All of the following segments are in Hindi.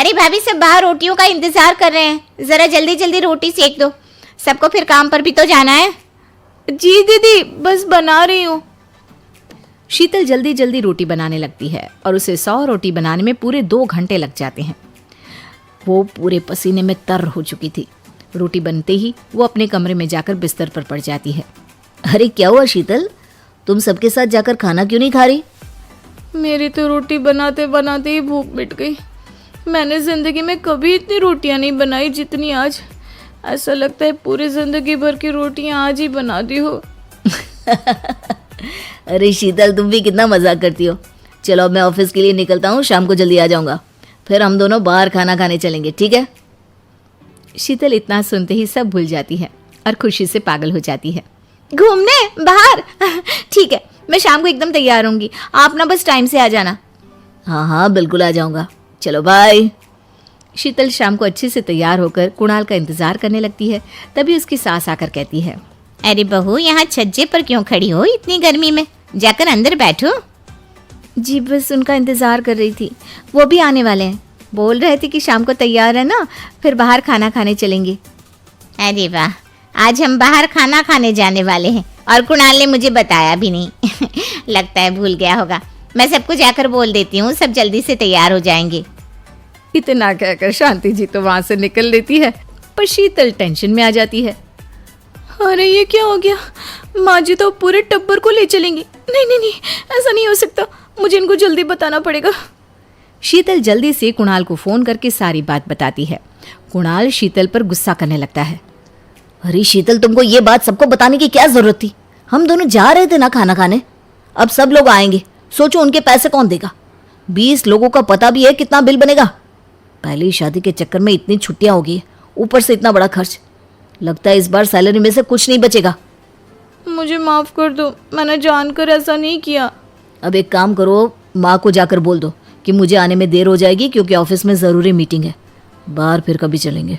अरे भाभी, सब बाहर रोटियों का इंतजार कर रहे हैं, जरा जल्दी जल्दी रोटी सेक दो, सबको फिर काम पर भी तो जाना है। जी दीदी, बस बना रही हूँ। शीतल जल्दी जल्दी रोटी बनाने लगती है और उसे 100 रोटी बनाने में पूरे 2 घंटे लग जाते हैं। वो पूरे पसीने में तर हो चुकी थी। रोटी बनते ही वो अपने कमरे में जाकर बिस्तर पर पड़ जाती है। अरे क्या हुआ शीतल, तुम सबके साथ जाकर खाना क्यों नहीं खा रही? मेरी तो रोटी बनाते बनाते ही भूख मिट गई। मैंने ज़िंदगी में कभी इतनी रोटियां नहीं बनाई जितनी आज। ऐसा लगता है पूरी ज़िंदगी भर की रोटियां आज ही बना दी हो। अरे शीतल, तुम भी कितना मजाक करती हो। चलो मैं ऑफिस के लिए निकलता हूँ, शाम को जल्दी आ जाऊँगा, फिर हम दोनों बाहर खाना खाने चलेंगे, ठीक है? शीतल इतना सुनते ही सब भूल जाती है और खुशी से पागल हो जाती है। घूमने बाहर? ठीक है, मैं शाम को एकदम तैयार होंगी, आप ना बस टाइम से आ जाना। हाँ हाँ बिल्कुल आ जाऊँगा, चलो बाय। शीतल शाम को अच्छे से तैयार होकर कुणाल का इंतजार करने लगती है। तभी उसकी सास आकर कहती है, अरे बहू, यहाँ छज्जे पर क्यों खड़ी हो इतनी गर्मी में, जाकर अंदर बैठो। जी बस उनका इंतजार कर रही थी, वो भी आने वाले हैं, बोल रहे थे कि शाम को तैयार है ना, फिर बाहर खाना खाने चलेंगे। अरे वाह, आज हम बाहर खाना खाने जाने वाले हैं और कुणाल ने मुझे बताया भी नहीं। लगता है भूल गया होगा। मैं सबको जाकर बोल देती हूँ, सब जल्दी से तैयार हो जाएंगे। इतना कहकर शांति जी तो वहां से निकल लेती है, पर शीतल टेंशन में आ जाती है। अरे ये क्या हो गया, माँ जी तो पूरे टब्बर को ले चलेंगी। नहीं नहीं नहीं, ऐसा नहीं हो सकता, मुझे इनको जल्दी बताना पड़ेगा। शीतल जल्दी से कुणाल को फोन करके सारी बात बताती है। कुणाल शीतल पर गुस्सा करने लगता है। अरे शीतल, तुमको ये बात सबको बताने की क्या जरूरत थी? हम दोनों जा रहे थे ना खाना खाने, अब सब लोग आएंगे, सोचो उनके पैसे कौन देगा? 20 लोगों का पता भी है कितना बिल बनेगा। पहली शादी के चक्कर में इतनी छुट्टियां होगी, ऊपर से इतना बड़ा खर्च। लगता है इस बार सैलरी में से कुछ नहीं बचेगा। मुझे माफ़ कर दो, मैंने जानकर ऐसा नहीं किया। अब एक काम करो, माँ को जाकर बोल दो कि मुझे आने में देर हो जाएगी क्योंकि ऑफिस में ज़रूरी मीटिंग है, बाहर फिर कभी चलेंगे।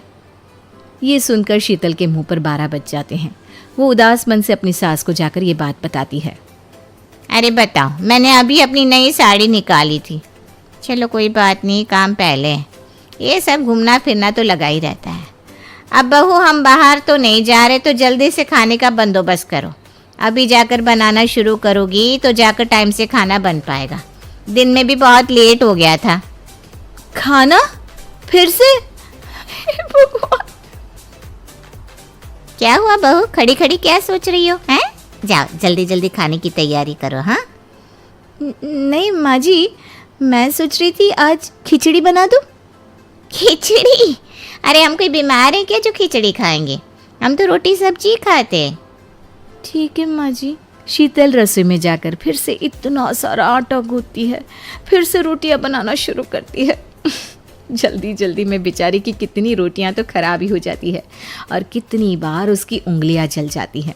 ये सुनकर शीतल के मुंह पर 12 बज जाते हैं। वो उदास मन से अपनी सास को जाकर ये बात बताती है। अरे बताओ, मैंने अभी अपनी नई साड़ी निकाली थी। चलो कोई बात नहीं, काम पहले है, ये सब घूमना फिरना तो लगा ही रहता है। अब बहू, हम बाहर तो नहीं जा रहे, तो जल्दी से खाने का बंदोबस्त करो। अभी जाकर बनाना शुरू करोगी तो जाकर टाइम से खाना बन पाएगा। दिन में भी बहुत लेट हो गया था। खाना फिर से? क्या हुआ बहू, खड़ी खड़ी क्या सोच रही हो? हैं? जाओ जल्दी जल्दी खाने की तैयारी करो। हाँ नहीं माँ जी, मैं सोच रही थी आज खिचड़ी बना दूँ। खिचड़ी? अरे हम कोई बीमार हैं क्या जो खिचड़ी खाएंगे? हम तो रोटी सब्जी खाते हैं। ठीक है माँ जी। शीतल रसोई में जाकर फिर से इतना सारा आटा गूंथती है, फिर से रोटियां बनाना शुरू करती है। जल्दी जल्दी में बेचारी की कितनी रोटियां तो खराब ही हो जाती है और कितनी बार उसकी उंगलियां जल जाती हैं।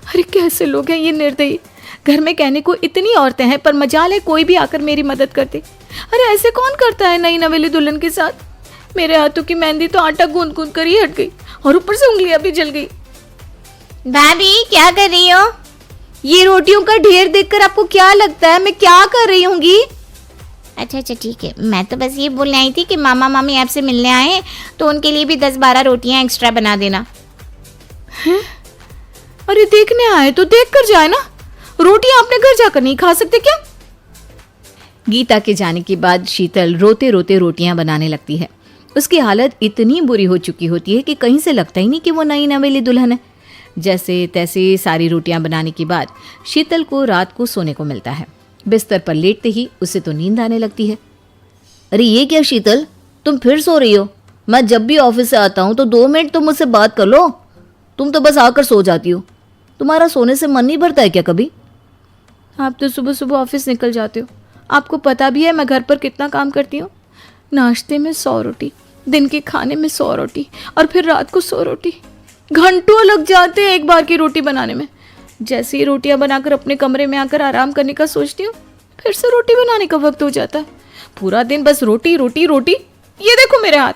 अरे कैसे लोग हैं ये निर्दयी। घर में कहने को इतनी औरतें हैं, पर मजाल है कोई भी आकर मेरी मदद करते। अरे ऐसे कौन करता है नई नवेली दुल्हन के साथ? मेरे हाथों की मेहंदी तो आटा गूंद गूंद कर ही हट गई और ऊपर से उंगलियां भी जल गई। भाभी क्या कर रही हो? ये रोटियों का ढेर देखकर आपको क्या लगता है मैं क्या कर रही होंगी? अच्छा ठीक है, मैं तो बस ये बोलने आई थी कि मामा मामी आपसे मिलने आए हैं, तो उनके लिए भी 10-12 रोटियां एक्स्ट्रा बना देना। हैं? अरे देखने आए तो देख कर जाए ना, रोटियां अपने घर जाकर नहीं खा सकते क्या? गीता के जाने के बाद शीतल रोते रोते रोटियां बनाने लगती है। उसकी हालत इतनी बुरी हो चुकी होती है कि कहीं से लगता ही नहीं कि वो नई नवेली दुल्हन है। जैसे तैसे सारी रोटियां बनाने के बाद शीतल को रात को सोने को मिलता है। बिस्तर पर लेटते ही उसे तो नींद आने लगती है। अरे ये क्या शीतल, तुम फिर सो रही हो? मैं जब भी ऑफिस से आता हूँ तो 2 मिनट तुम मुझसे बात कर लो, तुम तो बस आकर सो जाती हो। तुम्हारा सोने से मन नहीं भरता है क्या कभी? आप तो सुबह सुबह ऑफिस निकल जाते हो, आपको पता भी है मैं घर पर कितना काम करती हूँ। नाश्ते में 100 रोटी, दिन के खाने में 100 रोटी और फिर रात को 100 रोटी। घंटों लग जाते हैं एक बार की रोटी बनाने में। जैसे ही रोटियां बनाकर अपने कमरे में आकर आराम करने का सोचती हूँ, फिर से रोटी बनाने का वक्त हो जाता है। पूरा दिन बस रोटी रोटी रोटी। ये देखो मेरे हाथ,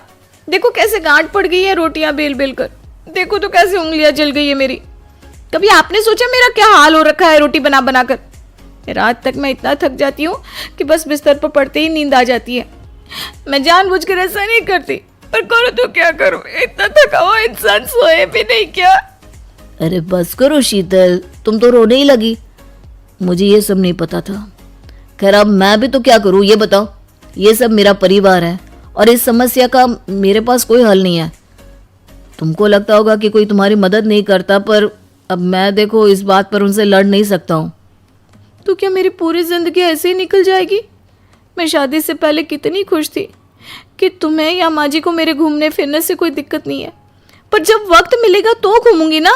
देखो कैसे गांठ पड़ गई है रोटियां बेल बेल कर। देखो तो कैसे उंगलियां जल गई है मेरी। कभी आपने सोचा मेरा क्या हाल हो रखा है रोटी बना बना कर? रात तक मैं इतना थक जाती हूँ कि बस बिस्तर पर पड़ते ही नींद आ जाती है। मैं जानबूझकर ऐसा नहीं करती, पर करूँ तो क्या करूँ, इतना थका हुआ इंसान सोए भी नहीं क्या। अरे बस करो शीतल, तुम तो रोने ही लगी। मुझे ये सब नहीं पता था। खैर अब मैं भी तो क्या करूँ ये बताओ। ये सब मेरा परिवार है और इस समस्या का मेरे पास कोई हल नहीं है। तुमको लगता होगा कि कोई तुम्हारी मदद नहीं करता, पर अब मैं देखो इस बात पर उनसे लड़ नहीं सकता हूँ। तो क्या मेरी पूरी जिंदगी ऐसे ही निकल जाएगी? मैं शादी से पहले कितनी खुश थी कि तुम्हें या माँ जी को मेरे घूमने फिरने से कोई दिक्कत नहीं है, पर जब वक्त मिलेगा तो घूमूंगी ना।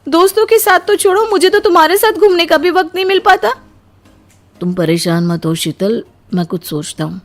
दोस्तों के साथ तो छोड़ो, मुझे तो तुम्हारे साथ घूमने का भी वक्त नहीं मिल पाता। तुम परेशान मत हो शीतल, मैं कुछ सोचता हूँ।